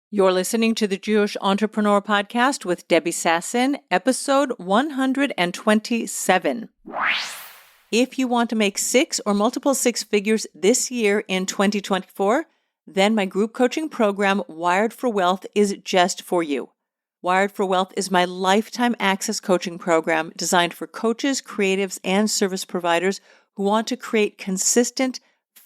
You're listening to the Jewish Entrepreneur Podcast with Debbie Sasson, episode 127. If you want to make six or multiple six figures this year in 2024, then my group coaching program, Wired for Wealth, is just for you. Wired for Wealth is my lifetime access coaching program designed for coaches, creatives, and service providers who want to create consistent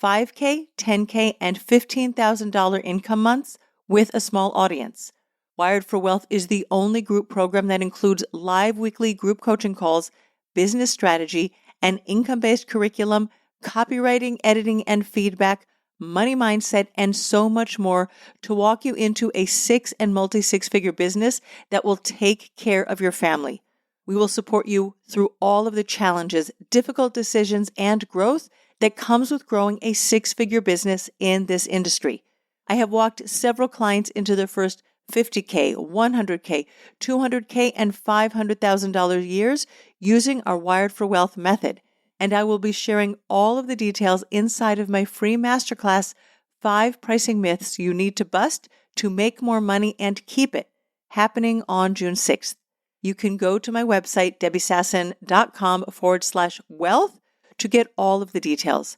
$5K, $10K, and $15,000 income months with a small audience. Wired for Wealth is the only group program that includes live weekly group coaching calls, business strategy, an income-based curriculum, copywriting, editing, and feedback, money mindset, and so much more to walk you into a six and multi-six-figure business that will take care of your family. We will support you through all of the challenges, difficult decisions, and growth that comes with growing a six-figure business in this industry. I have walked several clients into their first $50K, $100K, $200K, and $500,000 years using our Wired for Wealth method. And I will be sharing all of the details inside of my free masterclass, 5 Pricing Myths You Need to Bust to Make More Money and Keep It, happening on June 6th. You can go to my website, debbiesasson.com/wealth to get all of the details.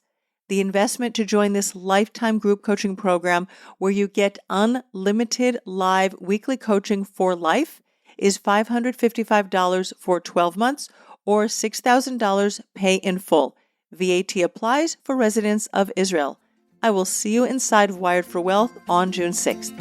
The investment to join this lifetime group coaching program where you get unlimited live weekly coaching for life is $555 for 12 months or $6,000 pay in full. VAT applies for residents of Israel. I will see you inside of Wired for Wealth on June 6th.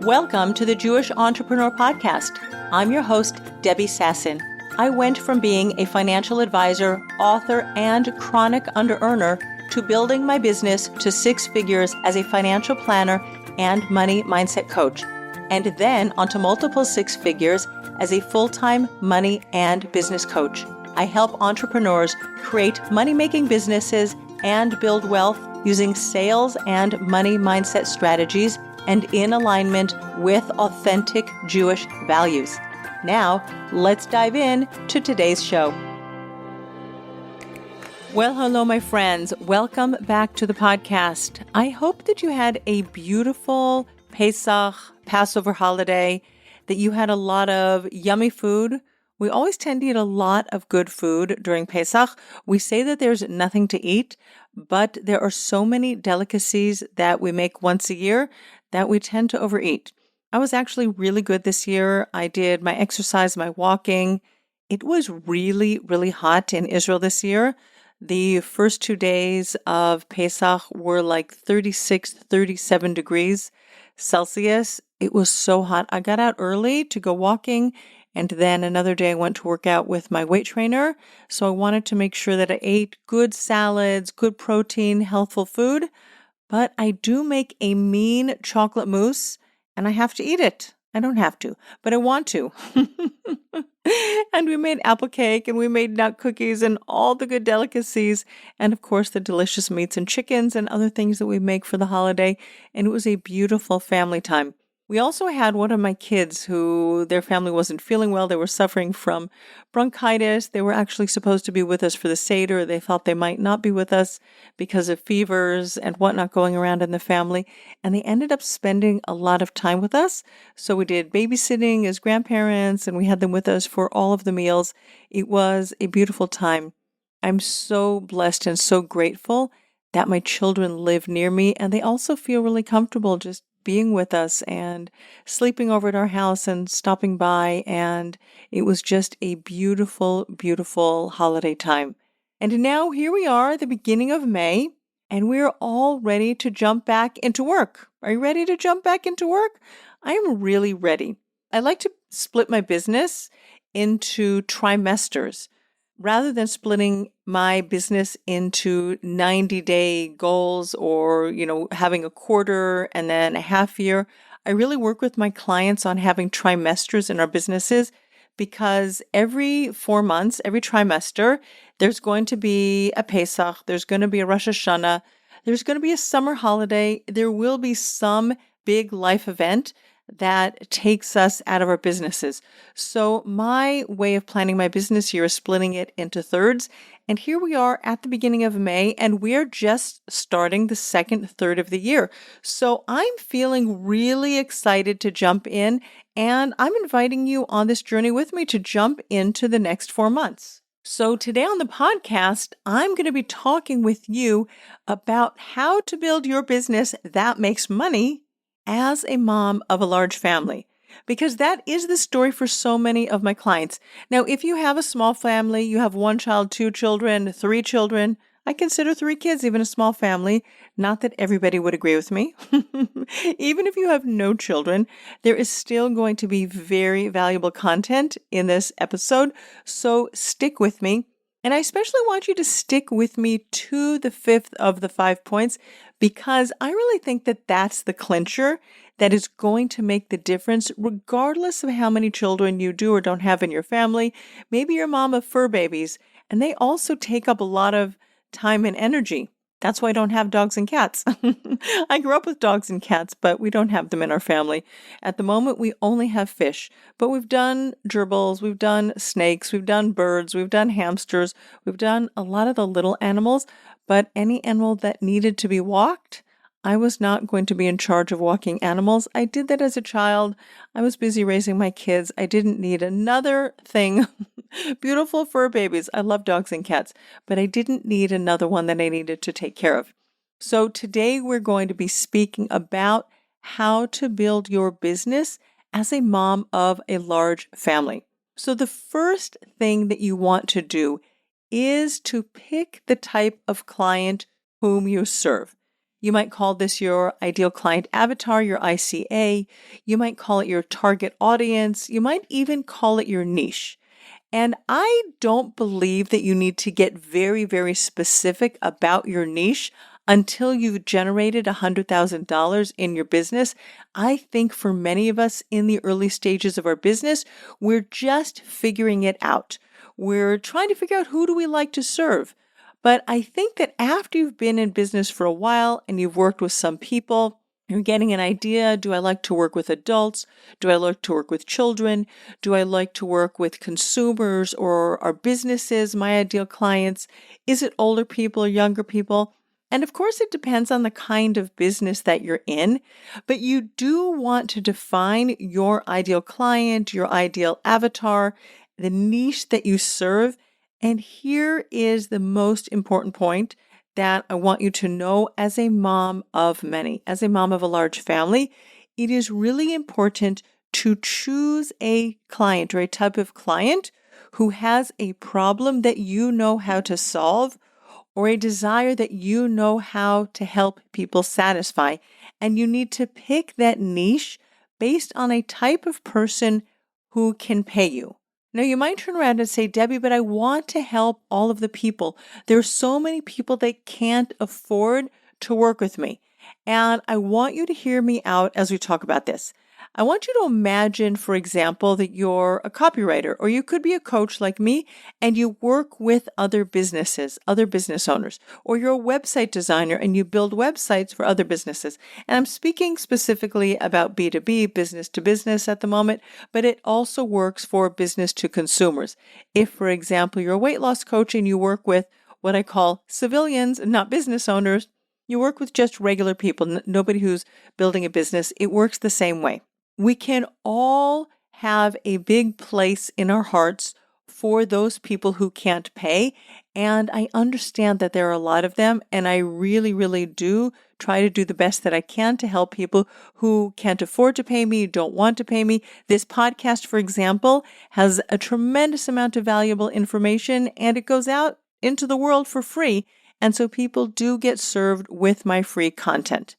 Welcome to the Jewish Entrepreneur Podcast. I'm your host, Debbie Sasson. I went from being a financial advisor, author, and chronic under-earner to building my business to six figures as a financial planner and money mindset coach, and then onto multiple six figures as a full-time money and business coach. I help entrepreneurs create money-making businesses and build wealth using sales and money mindset strategies and in alignment with authentic Jewish values. Now, let's dive in to today's show. Well, hello, my friends. Welcome back to the podcast. I hope that you had a beautiful Pesach, Passover holiday, that you had a lot of yummy food. We always tend to eat a lot of good food during Pesach. We say that there's nothing to eat, but there are so many delicacies that we make once a year that we tend to overeat. I was actually really good this year. I did my exercise, my walking. It was really, really hot in Israel this year. The first 2 days of Pesach were like 36, 37 degrees Celsius. It was so hot. I got out early to go walking, and then another day I went to work out with my weight trainer. So I wanted to make sure that I ate good salads, good protein, healthful food. But I do make a mean chocolate mousse, and I have to eat it. I don't have to, but I want to. And we made apple cake, and we made nut cookies, and all the good delicacies, and of course the delicious meats and chickens and other things that we make for the holiday. And it was a beautiful family time. We also had one of my kids who their family wasn't feeling well. They were suffering from bronchitis. They were actually supposed to be with us for the Seder. They thought they might not be with us because of fevers and whatnot going around in the family. And they ended up spending a lot of time with us. So we did babysitting as grandparents, and we had them with us for all of the meals. It was a beautiful time. I'm so blessed and so grateful that my children live near me, and they also feel really comfortable just being with us and sleeping over at our house and stopping by. And it was just a beautiful, beautiful holiday time. And now here we are at the beginning of May, and we're all ready to jump back into work. Are you ready to jump back into work? I am really ready. I like to split my business into trimesters. Rather than splitting my business into 90-day goals or, having a quarter and then a half year, I really work with my clients on having trimesters in our businesses, because every 4 months, every trimester, there's going to be a Pesach, there's going to be a Rosh Hashanah, there's going to be a summer holiday, there will be some big life event that takes us out of our businesses. So my way of planning my business year is splitting it into thirds. And here we are at the beginning of May, and we're just starting the second third of the year. So I'm feeling really excited to jump in, and I'm inviting you on this journey with me to jump into the next 4 months. So today on the podcast, I'm going to be talking with you about how to build your business that makes money as a mom of a large family, because that is the story for so many of my clients. Now, if you have a small family, you have 1 child, 2 children, 3 children, I consider 3 kids even a small family. Not that everybody would agree with me. Even if you have no children, there is still going to be very valuable content in this episode. So stick with me. And I especially want you to stick with me to the 5th of the 5 points, because I really think that that's the clincher that is going to make the difference regardless of how many children you do or don't have in your family. Maybe you're a mom of fur babies, and they also take up a lot of time and energy. That's why I don't have dogs and cats. I grew up with dogs and cats, but we don't have them in our family. At the moment, we only have fish, but we've done gerbils, we've done snakes, we've done birds, we've done hamsters, we've done a lot of the little animals, but any animal that needed to be walked, I was not going to be in charge of walking animals. I did that as a child. I was busy raising my kids. I didn't need another thing. Beautiful fur babies. I love dogs and cats, but I didn't need another one that I needed to take care of. So today we're going to be speaking about how to build your business as a mom of a large family. So the first thing that you want to do is to pick the type of client whom you serve. You might call this your ideal client avatar, your ICA. You might call it your target audience. You might even call it your niche. And I don't believe that you need to get very, very specific about your niche until you've generated $100,000 in your business. I think for many of us in the early stages of our business, we're just figuring it out. We're trying to figure out, who do we like to serve? But I think that after you've been in business for a while and you've worked with some people, you're getting an idea. Do I like to work with adults? Do I like to work with children? Do I like to work with consumers, or are businesses my ideal clients? Is it older people or younger people? And of course, it depends on the kind of business that you're in, but you do want to define your ideal client, your ideal avatar, the niche that you serve. And here is the most important point that I want you to know as a mom of many, as a mom of a large family. It is really important to choose a client or a type of client who has a problem that you know how to solve, or a desire that you know how to help people satisfy. And you need to pick that niche based on a type of person who can pay you. Now, you might turn around and say, Debbie, but I want to help all of the people. There are so many people that can't afford to work with me. And I want you to hear me out as we talk about this. I want you to imagine, for example, that you're a copywriter, or you could be a coach like me, and you work with other businesses, other business owners, or you're a website designer and you build websites for other businesses. And I'm speaking specifically about B2B, business to business at the moment, but it also works for business to consumers. If, for example, you're a weight loss coach and you work with what I call civilians, not business owners, you work with just regular people, nobody who's building a business, it works the same way. We can all have a big place in our hearts for those people who can't pay. And I understand that there are a lot of them. And I really, really do try to do the best that I can to help people who can't afford to pay me, don't want to pay me. This podcast, for example, has a tremendous amount of valuable information, and it goes out into the world for free. And so people do get served with my free content.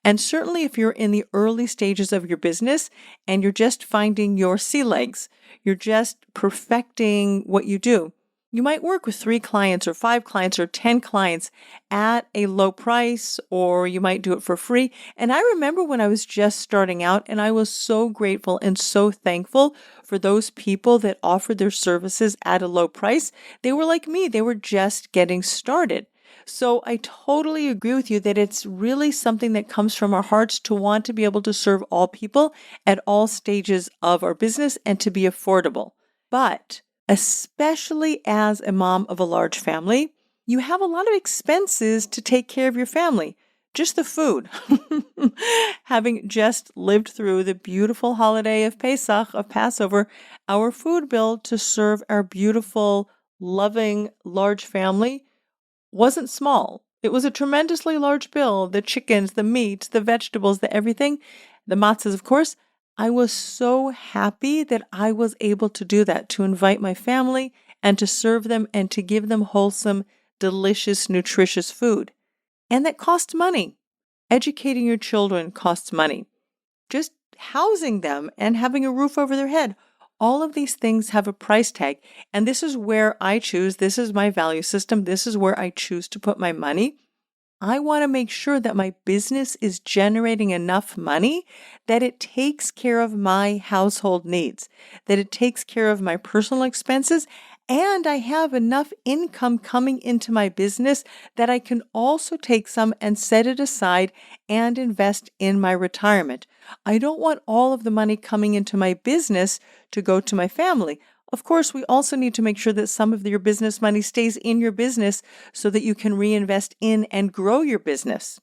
And certainly if you're in the early stages of your business and you're just finding your sea legs, you're just perfecting what you do, you might work with 3 clients or 5 clients or 10 clients at a low price, or you might do it for free. And I remember when I was just starting out, and I was so grateful and so thankful for those people that offered their services at a low price. They were like me. They were just getting started. So I totally agree with you that it's really something that comes from our hearts to want to be able to serve all people at all stages of our business and to be affordable. But especially as a mom of a large family, you have a lot of expenses to take care of your family. Just the food. Having just lived through the beautiful holiday of Pesach, of Passover, our food bill to serve our beautiful, loving, large family wasn't small. It was a tremendously large bill. The chickens, the meat, the vegetables, the everything, the matzahs, of course. I was so happy that I was able to do that, to invite my family and to serve them and to give them wholesome, delicious, nutritious food. And that costs money. Educating your children costs money. Just housing them and having a roof over their head. All of these things have a price tag. And this is where I choose. This is my value system. This is where I choose to put my money. I want to make sure that my business is generating enough money that it takes care of my household needs, that it takes care of my personal expenses, and I have enough income coming into my business that I can also take some and set it aside and invest in my retirement. I don't want all of the money coming into my business to go to my family. Of course, we also need to make sure that some of your business money stays in your business so that you can reinvest in and grow your business.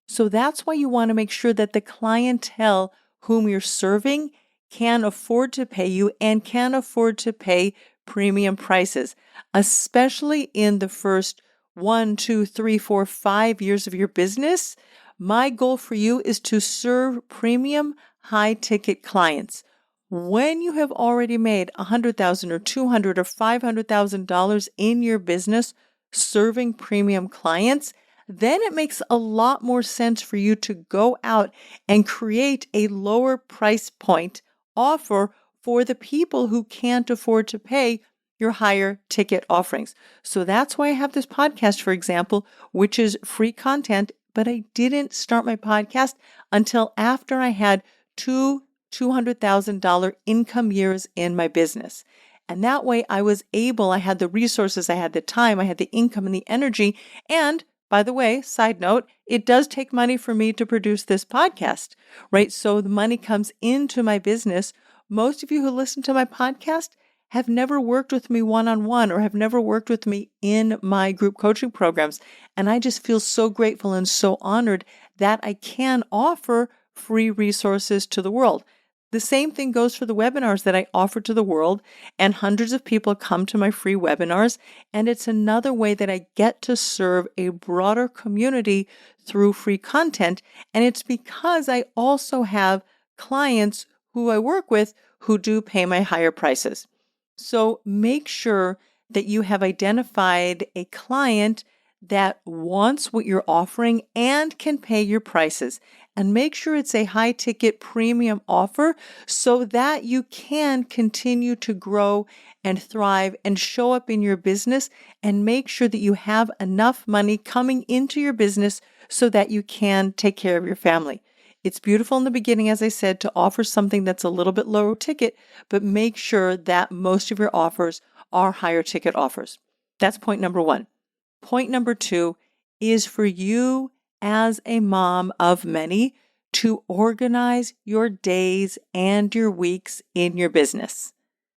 So that's why you want to make sure that the clientele whom you're serving can afford to pay you and can afford to pay premium prices, especially in the first 1, 2, 3, 4, 5 years of your business. My goal for you is to serve premium high-ticket clients. When you have already made $100,000 or $200,000 or $500,000 in your business serving premium clients, then it makes a lot more sense for you to go out and create a lower price point offer for the people who can't afford to pay your higher ticket offerings. So that's why I have this podcast, for example, which is free content, but I didn't start my podcast until after I had two $200,000 income years in my business. And that way I had the resources, I had the time, I had the income and the energy. And by the way, side note, it does take money for me to produce this podcast, right? So the money comes into my business. Most of you who listen to my podcast have never worked with me one-on-one or have never worked with me in my group coaching programs. And I just feel so grateful and so honored that I can offer free resources to the world. The same thing goes for the webinars that I offer to the world, and hundreds of people come to my free webinars, and it's another way that I get to serve a broader community through free content, and it's because I also have clients who I work with who do pay my higher prices. So make sure that you have identified a client that wants what you're offering and can pay your prices. And make sure it's a high ticket premium offer so that you can continue to grow and thrive and show up in your business, and make sure that you have enough money coming into your business so that you can take care of your family. It's beautiful in the beginning, as I said, to offer something that's a little bit lower ticket, but make sure that most of your offers are higher ticket offers. That's point number one. Point number two is for you as a mom of many to organize your days and your weeks in your business.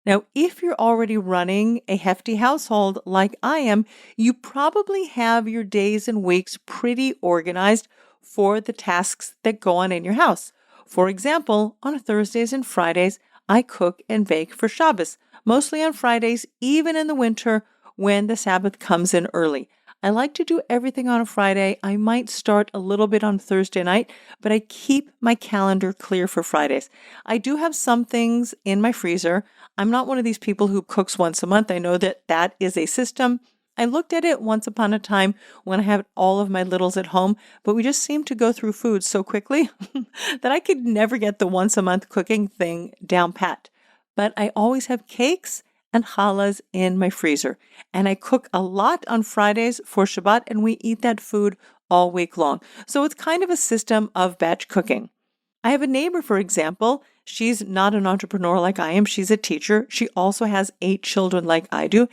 Now, if you're already running a hefty household like I am, you probably have your days and weeks pretty organized for the tasks that go on in your house. For example, on Thursdays and Fridays, I cook and bake for Shabbos, mostly on Fridays, even in the winter when the Sabbath comes in early. I like to do everything on a Friday. I might start a little bit on Thursday night, but I keep my calendar clear for Fridays. I do have some things in my freezer. I'm not one of these people who cooks once a month. I know that that is a system. I looked at it once upon a time when I had all of my littles at home, but we just seemed to go through food so quickly that I could never get the once a month cooking thing down pat. But I always have cakes and challahs in my freezer. And I cook a lot on Fridays for Shabbat, and we eat that food all week long. So it's kind of a system of batch cooking. I have a neighbor, for example. She's not an entrepreneur like I am. She's a teacher. She also has 8 children like I do.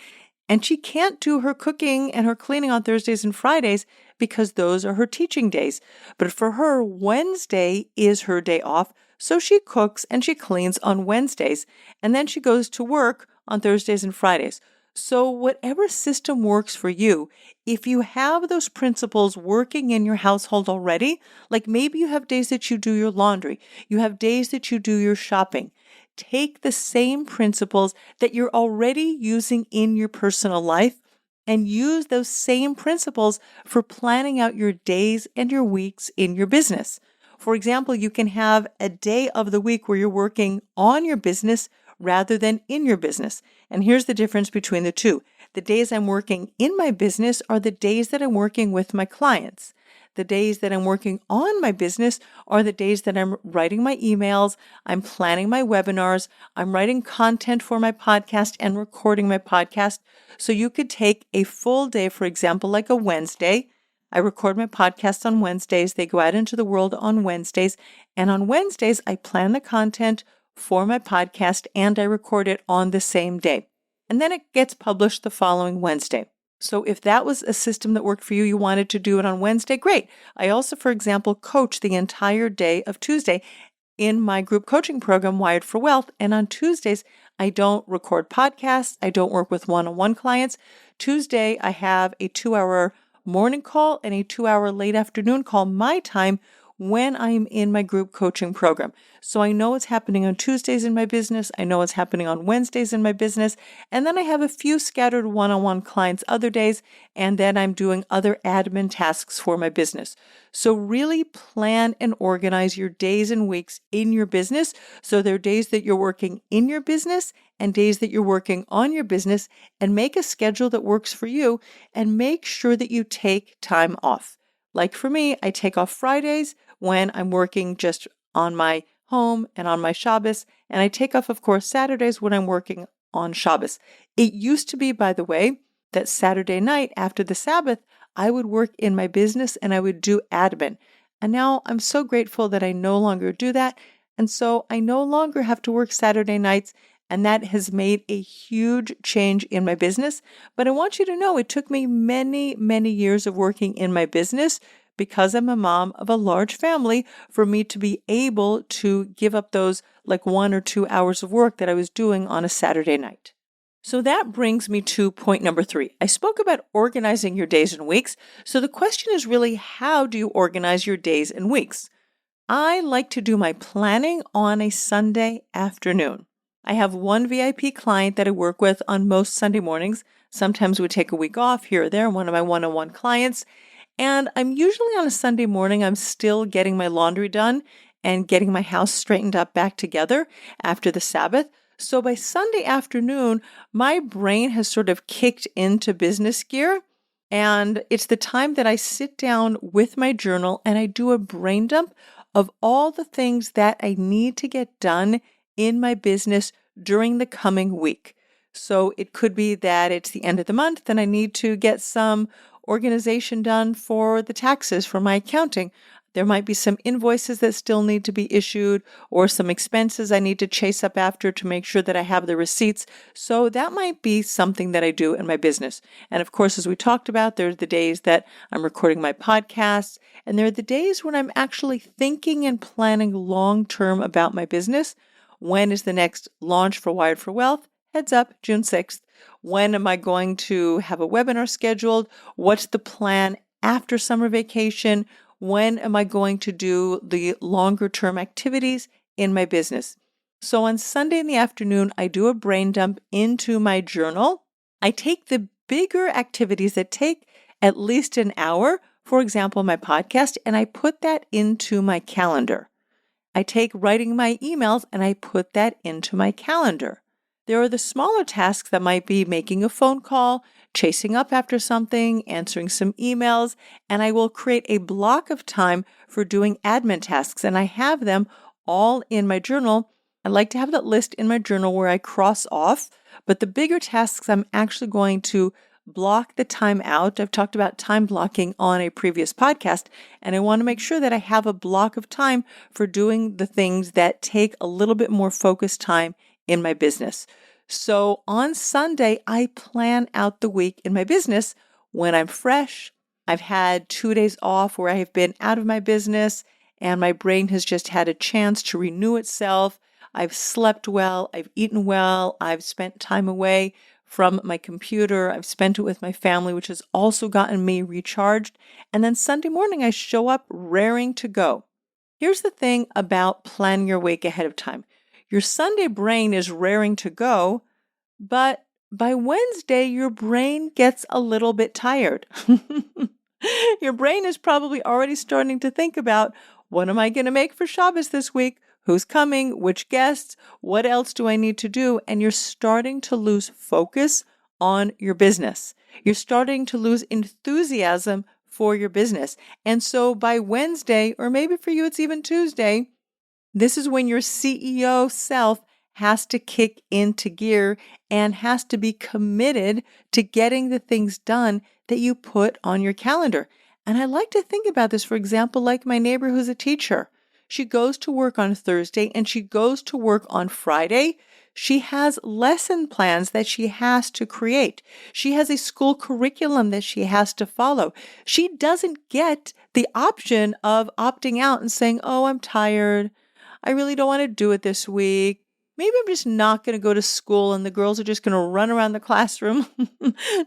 And she can't do her cooking and her cleaning on Thursdays and Fridays because those are her teaching days. But for her, Wednesday is her day off. So she cooks and she cleans on Wednesdays. And then she goes to work on Thursdays and Fridays. So whatever system works for you, if you have those principles working in your household already, like maybe you have days that you do your laundry, you have days that you do your shopping, take the same principles that you're already using in your personal life and use those same principles for planning out your days and your weeks in your business. For example, you can have a day of the week where you're working on your business rather than in your business. And here's the difference between the two. The days I'm working in my business are the days that I'm working with my clients. The days that I'm working on my business are the days that I'm writing my emails, I'm planning my webinars, I'm writing content for my podcast and recording my podcast. So you could take a full day, for example, like a Wednesday. I record my podcasts on Wednesdays. They go out into the world on Wednesdays. And on Wednesdays, I plan the content for my podcast and I record it on the same day. And then it gets published the following Wednesday. So if that was a system that worked for you, you wanted to do it on Wednesday, great. I also, for example, coach the entire day of Tuesday in my group coaching program, Wired for Wealth. And on Tuesdays, I don't record podcasts. I don't work with one-on-one clients. Tuesday, I have a 2-hour morning call and a 2-hour late afternoon call, my time, when I'm in my group coaching program. So I know what's happening on Tuesdays in my business. I know what's happening on Wednesdays in my business. And then I have a few scattered one-on-one clients other days, and then I'm doing other admin tasks for my business. So really plan and organize your days and weeks in your business. So there are days that you're working in your business and days that you're working on your business, and make a schedule that works for you and make sure that you take time off. Like for me, I take off Fridays when I'm working just on my home and on my Shabbos, and I take off, of course, Saturdays when I'm working on Shabbos. It used to be, by the way, that Saturday night after the Sabbath, I would work in my business and I would do admin. And now I'm so grateful that I no longer do that. And so I no longer have to work Saturday nights, and that has made a huge change in my business. But I want you to know it took me many, many years of working in my business because I'm a mom of a large family for me to be able to give up those like 1 or 2 hours of work that I was doing on a Saturday night. So that brings me to point number 3. I spoke about organizing your days and weeks. So the question is really, how do you organize your days and weeks? I like to do my planning on a Sunday afternoon. I have one VIP client that I work with on most Sunday mornings. Sometimes we take a week off here or there, one of my one-on-one clients. And I'm usually on a Sunday morning, I'm still getting my laundry done and getting my house straightened up back together after the Sabbath. So by Sunday afternoon, my brain has sort of kicked into business gear. And it's the time that I sit down with my journal and I do a brain dump of all the things that I need to get done in my business during the coming week. So it could be that it's the end of the month and I need to get some organization done for the taxes for my accounting. There might be some invoices that still need to be issued or some expenses I need to chase up after to make sure that I have the receipts. So that might be something that I do in my business. And of course, as we talked about, there's the days that I'm recording my podcasts, and there are the days when I'm actually thinking and planning long-term about my business. When is the next launch for Wired for Wealth? Heads up, June 6th. When am I going to have a webinar scheduled? What's the plan after summer vacation? When am I going to do the longer term activities in my business? So on Sunday in the afternoon, I do a brain dump into my journal. I take the bigger activities that take at least an hour, for example, my podcast, and I put that into my calendar. I take writing my emails and I put that into my calendar. There are the smaller tasks that might be making a phone call, chasing up after something, answering some emails, and I will create a block of time for doing admin tasks, and I have them all in my journal. I like to have that list in my journal where I cross off, but the bigger tasks I'm actually going to block the time out. I've talked about time blocking on a previous podcast, and I want to make sure that I have a block of time for doing the things that take a little bit more focused time in my business. So on Sunday, I plan out the week in my business when I'm fresh. I've had 2 days off where I have been out of my business and my brain has just had a chance to renew itself. I've slept well, I've eaten well, I've spent time away from my computer, I've spent it with my family, which has also gotten me recharged. And then Sunday morning, I show up raring to go. Here's the thing about planning your week ahead of time. Your Sunday brain is raring to go, but by Wednesday, your brain gets a little bit tired. Your brain is probably already starting to think about, what am I going to make for Shabbos this week? Who's coming? Which guests? What else do I need to do? And you're starting to lose focus on your business. You're starting to lose enthusiasm for your business. And so by Wednesday, or maybe for you it's even Tuesday, this is when your CEO self has to kick into gear and has to be committed to getting the things done that you put on your calendar. And I like to think about this, for example, like my neighbor who's a teacher. She goes to work on Thursday and she goes to work on Friday. She has lesson plans that she has to create. She has a school curriculum that she has to follow. She doesn't get the option of opting out and saying, oh, I'm tired. I really don't want to do it this week. Maybe I'm just not going to go to school and the girls are just going to run around the classroom.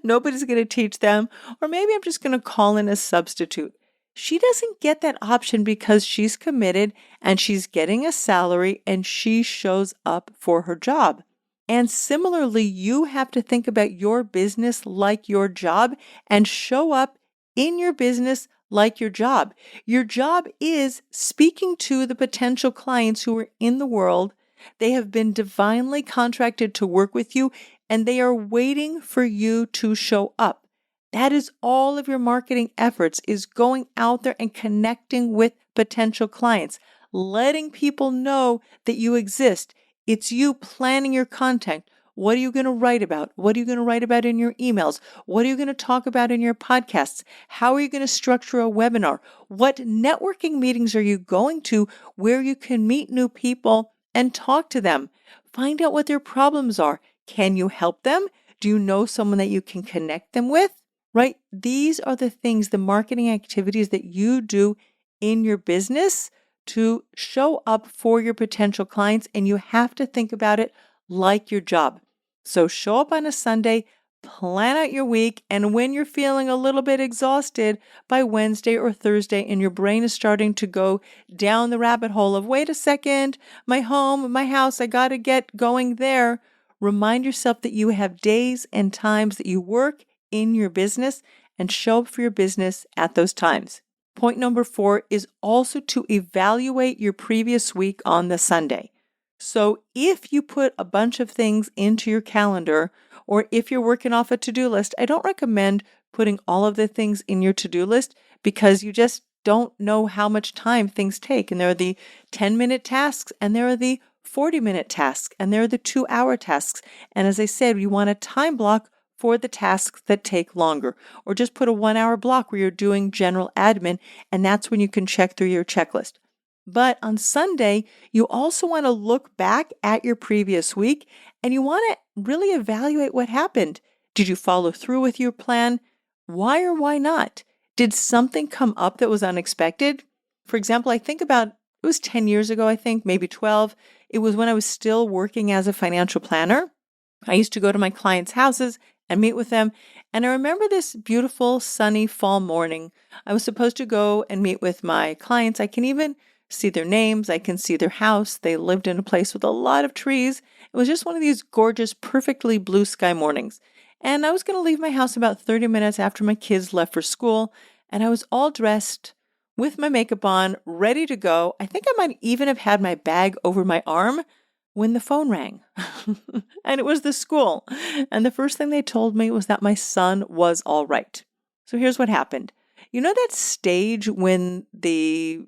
Nobody's going to teach them. Or maybe I'm just going to call in a substitute. She doesn't get that option because she's committed and she's getting a salary and she shows up for her job. And similarly, you have to think about your business like your job and show up in your business like your job. Your job is speaking to the potential clients who are in the world. They have been divinely contracted to work with you, and they are waiting for you to show up. That is all of your marketing efforts, is going out there and connecting with potential clients, letting people know that you exist. It's you planning your content. What are you going to write about? What are you going to write about in your emails? What are you going to talk about in your podcasts? How are you going to structure a webinar? What networking meetings are you going to where you can meet new people and talk to them? Find out what their problems are. Can you help them? Do you know someone that you can connect them with? Right? These are the things, the marketing activities that you do in your business to show up for your potential clients, and you have to think about it like your job. So show up on a Sunday, plan out your week, and when you're feeling a little bit exhausted by Wednesday or Thursday and your brain is starting to go down the rabbit hole of, wait a second, my home, my house, I got to get going there. Remind yourself that you have days and times that you work in your business and show up for your business at those times. Point number 4 is also to evaluate your previous week on the Sunday. So if you put a bunch of things into your calendar, or if you're working off a to-do list, I don't recommend putting all of the things in your to-do list because you just don't know how much time things take. And there are the 10-minute tasks and there are the 40-minute tasks and there are the 2-hour tasks. And as I said, you want a time block for the tasks that take longer, or just put a 1-hour block where you're doing general admin, and that's when you can check through your checklist. But on Sunday, you also want to look back at your previous week and you want to really evaluate what happened. Did you follow through with your plan? Why or why not? Did something come up that was unexpected? For example, I think about, it was 10 years ago, I think, maybe 12. It was when I was still working as a financial planner. I used to go to my clients' houses and meet with them. And I remember this beautiful sunny fall morning. I was supposed to go and meet with my clients. I can even see their names. I can see their house. They lived in a place with a lot of trees. It was just one of these gorgeous, perfectly blue sky mornings. And I was going to leave my house about 30 minutes after my kids left for school. And I was all dressed with my makeup on, ready to go. I think I might even have had my bag over my arm when the phone rang. And it was the school. And the first thing they told me was that my son was all right. So here's what happened. You know that stage when the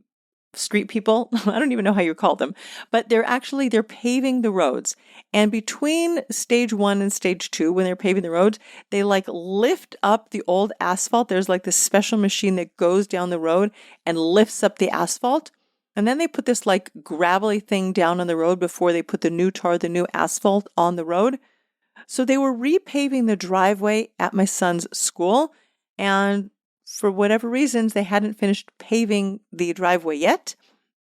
street people, I don't even know how you call them, but they're paving the roads. And between stage 1 and stage 2, when they're paving the roads, they lift up the old asphalt. There's this special machine that goes down the road and lifts up the asphalt. And then they put this gravelly thing down on the road before they put the new tar, the new asphalt on the road. So they were repaving the driveway at my son's school, and for whatever reasons, they hadn't finished paving the driveway yet.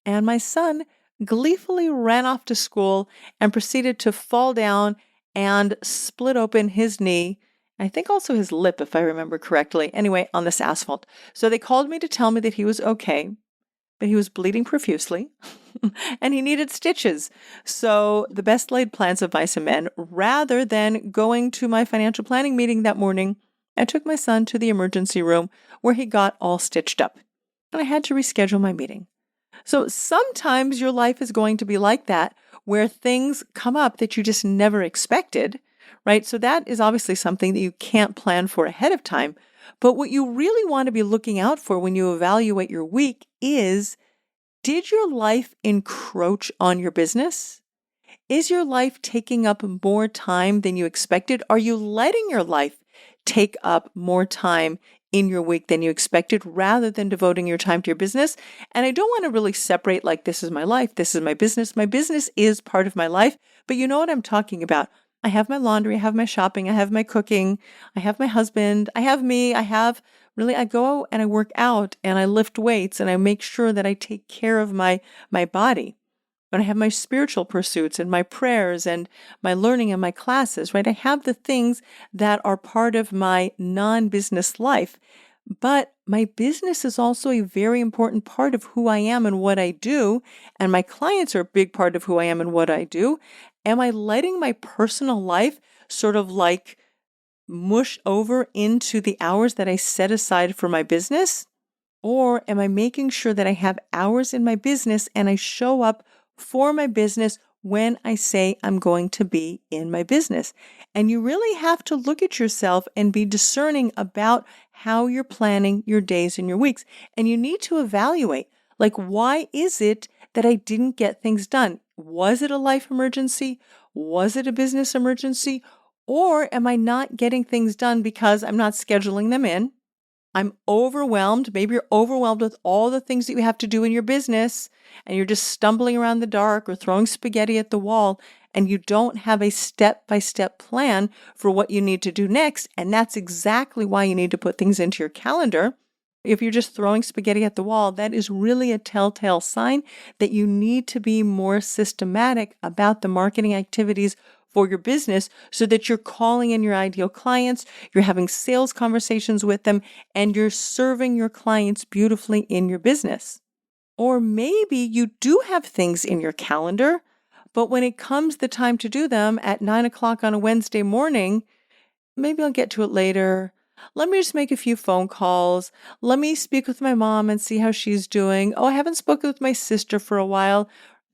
And my son gleefully ran off to school and proceeded to fall down and split open his knee. I think also his lip, if I remember correctly. Anyway, on this asphalt. So they called me to tell me that he was okay, but he was bleeding profusely and he needed stitches. So the best laid plans of mice and men, rather than going to my financial planning meeting that morning, I took my son to the emergency room where he got all stitched up. And I had to reschedule my meeting. So sometimes your life is going to be like that, where things come up that you just never expected, right? So that is obviously something that you can't plan for ahead of time. But what you really want to be looking out for when you evaluate your week is, did your life encroach on your business? Is your life taking up more time than you expected? Are you letting your life take up more time in your week than you expected rather than devoting your time to your business? And I don't want to really separate like, this is my life, this is my business. My business is part of my life, but you know what I'm talking about. I have my laundry, I have my shopping, I have my cooking, I have my husband, I have me, I go and I work out and I lift weights and I make sure that I take care of my body. But I have my spiritual pursuits and my prayers and my learning and my classes, right? I have the things that are part of my non-business life, but my business is also a very important part of who I am and what I do. And my clients are a big part of who I am and what I do. Am I letting my personal life sort of like mush over into the hours that I set aside for my business? Or am I making sure that I have hours in my business and I show up for my business when I say I'm going to be in my business? And you really have to look at yourself and be discerning about how you're planning your days and your weeks. And you need to evaluate, like, why is it that I didn't get things done? Was it a life emergency? Was it a business emergency? Or am I not getting things done because I'm not scheduling them in? I'm overwhelmed. Maybe you're overwhelmed with all the things that you have to do in your business and you're just stumbling around the dark or throwing spaghetti at the wall and you don't have a step-by-step plan for what you need to do next. And that's exactly why you need to put things into your calendar. If you're just throwing spaghetti at the wall, that is really a telltale sign that you need to be more systematic about the marketing activities for your business so that you're calling in your ideal clients, you're having sales conversations with them, and you're serving your clients beautifully in your business. Or maybe you do have things in your calendar, but when it comes the time to do them at 9 o'clock on a Wednesday morning, maybe I'll get to it later. Let me just make a few phone calls. Let me speak with my mom and see how she's doing. Oh, I haven't spoken with my sister for a while.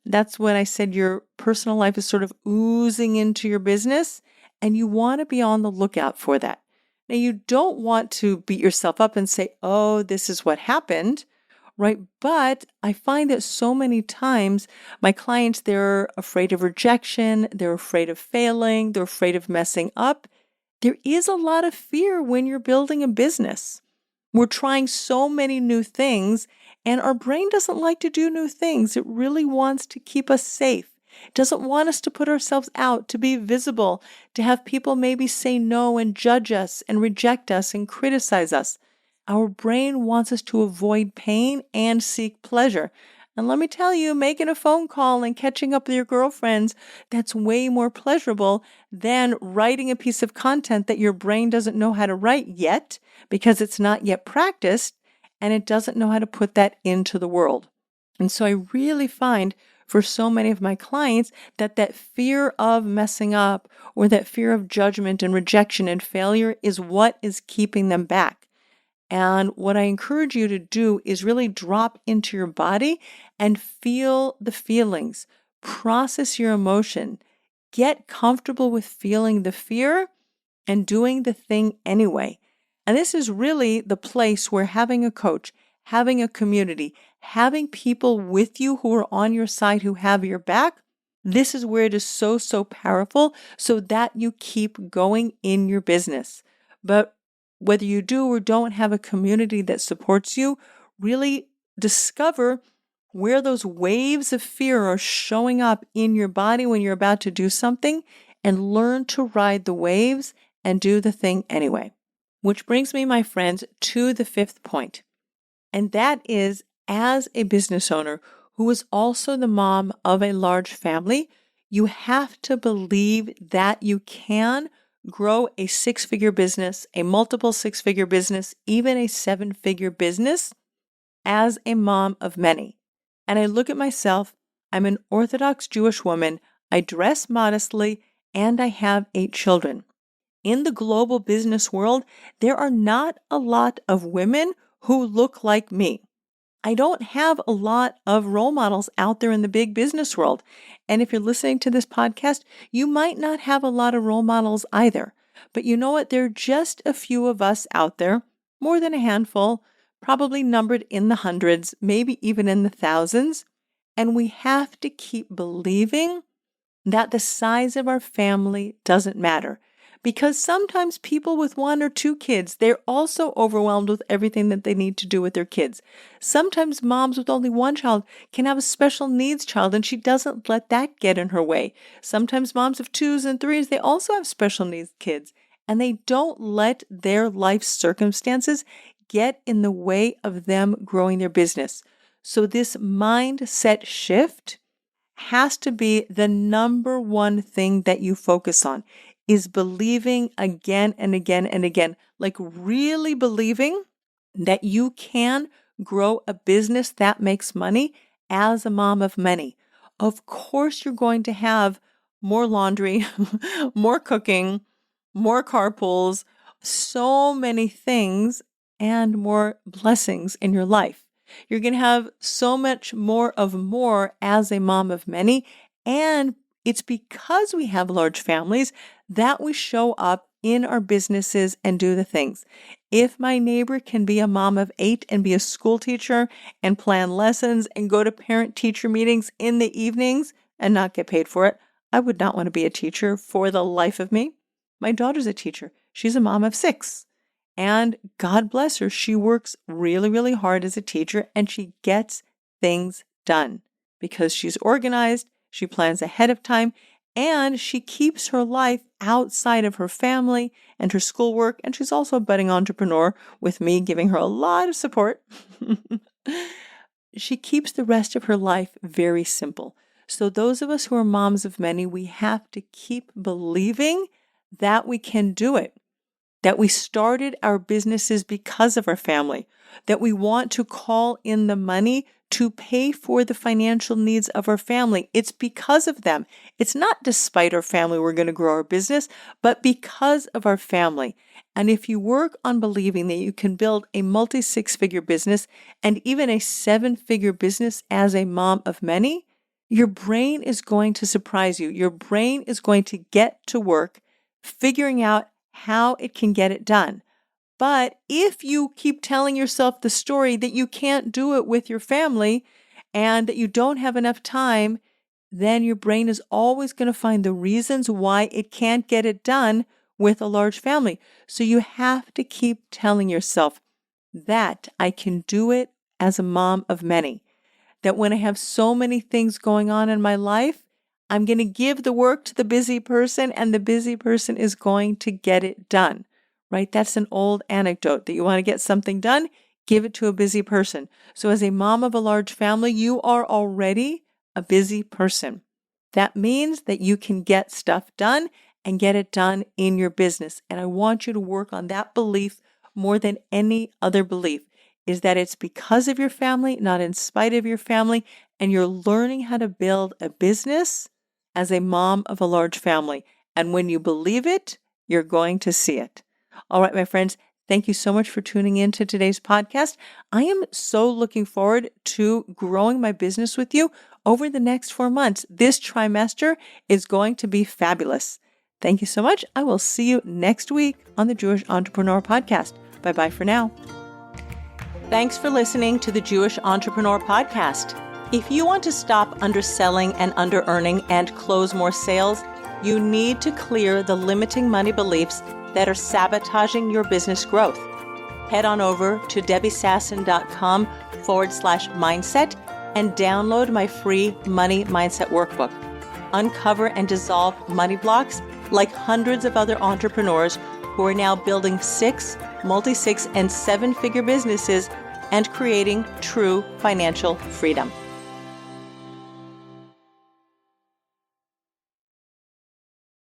That's when I said your personal life is sort of oozing into your business, and you want to be on the lookout for that. Now, you don't want to beat yourself up and say, oh, this is what happened, right? But I find that so many times my clients, they're afraid of rejection, they're afraid of failing, they're afraid of messing up. There is a lot of fear when you're building a business. We're trying so many new things, and our brain doesn't like to do new things. It really wants to keep us safe. It doesn't want us to put ourselves out, to be visible, to have people maybe say no and judge us and reject us and criticize us. Our brain wants us to avoid pain and seek pleasure. And let me tell you, making a phone call and catching up with your girlfriends, that's way more pleasurable than writing a piece of content that your brain doesn't know how to write yet because it's not yet practiced and it doesn't know how to put that into the world. And so I really find for so many of my clients that fear of messing up or that fear of judgment and rejection and failure is what is keeping them back. And what I encourage you to do is really drop into your body and feel the feelings, process your emotion, get comfortable with feeling the fear and doing the thing anyway. And this is really the place where having a coach, having a community, having people with you who are on your side, who have your back, this is where it is so, so powerful so that you keep going in your business. But whether you do or don't have a community that supports you, really discover where those waves of fear are showing up in your body when you're about to do something and learn to ride the waves and do the thing anyway. Which brings me, my friends, to the fifth point. And that is, as a business owner who is also the mom of a large family, you have to believe that you can grow a six-figure business, a multiple six-figure business, even a seven-figure business as a mom of many. And I look at myself, I'm an Orthodox Jewish woman, I dress modestly, and I have 8 children. In the global business world, there are not a lot of women who look like me. I don't have a lot of role models out there in the big business world. And if you're listening to this podcast, you might not have a lot of role models either. But you know what? There are just a few of us out there, more than a handful, probably numbered in the hundreds, maybe even in the thousands. And we have to keep believing that the size of our family doesn't matter. Because sometimes people with 1 or 2 kids, they're also overwhelmed with everything that they need to do with their kids. Sometimes moms with only 1 child can have a special needs child, and she doesn't let that get in her way. Sometimes moms of 2s and 3s, they also have special needs kids, and they don't let their life circumstances get in the way of them growing their business. So this mindset shift has to be the number one thing that you focus on, is believing again and again and again, like really believing that you can grow a business that makes money as a mom of many. Of course, you're going to have more laundry, more cooking, more carpools, so many things and more blessings in your life. You're going to have so much more of more as a mom of many, and it's because we have large families that we show up in our businesses and do the things. If my neighbor can be a mom of 8 and be a school teacher and plan lessons and go to parent-teacher meetings in the evenings and not get paid for it, I would not want to be a teacher for the life of me. My daughter's a teacher. She's a mom of 6. And God bless her, she works really, really hard as a teacher and she gets things done because she's organized, she plans ahead of time, and she keeps her life outside of her family and her schoolwork, and she's also a budding entrepreneur with me giving her a lot of support. She keeps the rest of her life very simple. So those of us who are moms of many, we have to keep believing that we can do it, that we started our businesses because of our family, that we want to call in the money to pay for the financial needs of our family. It's because of them. It's not despite our family we're going to grow our business, but because of our family. And if you work on believing that you can build a multi-6-figure business and even a 7-figure business as a mom of many, your brain is going to surprise you. Your brain is going to get to work figuring out how it can get it done. But if you keep telling yourself the story that you can't do it with your family and that you don't have enough time, then your brain is always going to find the reasons why it can't get it done with a large family. So you have to keep telling yourself that I can do it as a mom of many. That when I have so many things going on in my life, I'm going to give the work to the busy person and the busy person is going to get it done. Right? That's an old anecdote that you want to get something done, give it to a busy person. So as a mom of a large family, you are already a busy person. That means that you can get stuff done and get it done in your business. And I want you to work on that belief more than any other belief, is that it's because of your family, not in spite of your family, and you're learning how to build a business as a mom of a large family. And when you believe it, you're going to see it. All right, my friends, thank you so much for tuning in to today's podcast. I am so looking forward to growing my business with you over the next 4 months. This trimester is going to be fabulous. Thank you so much. I will see you next week on the Jewish Entrepreneur Podcast. Bye-bye for now. Thanks for listening to the Jewish Entrepreneur Podcast. If you want to stop underselling and under-earning and close more sales, you need to clear the limiting money beliefs that are sabotaging your business growth. Head on over to debbiesasson.com/mindset and download my free Money Mindset Workbook. Uncover and dissolve money blocks like hundreds of other entrepreneurs who are now building 6, multi-6, and 7-figure businesses and creating true financial freedom.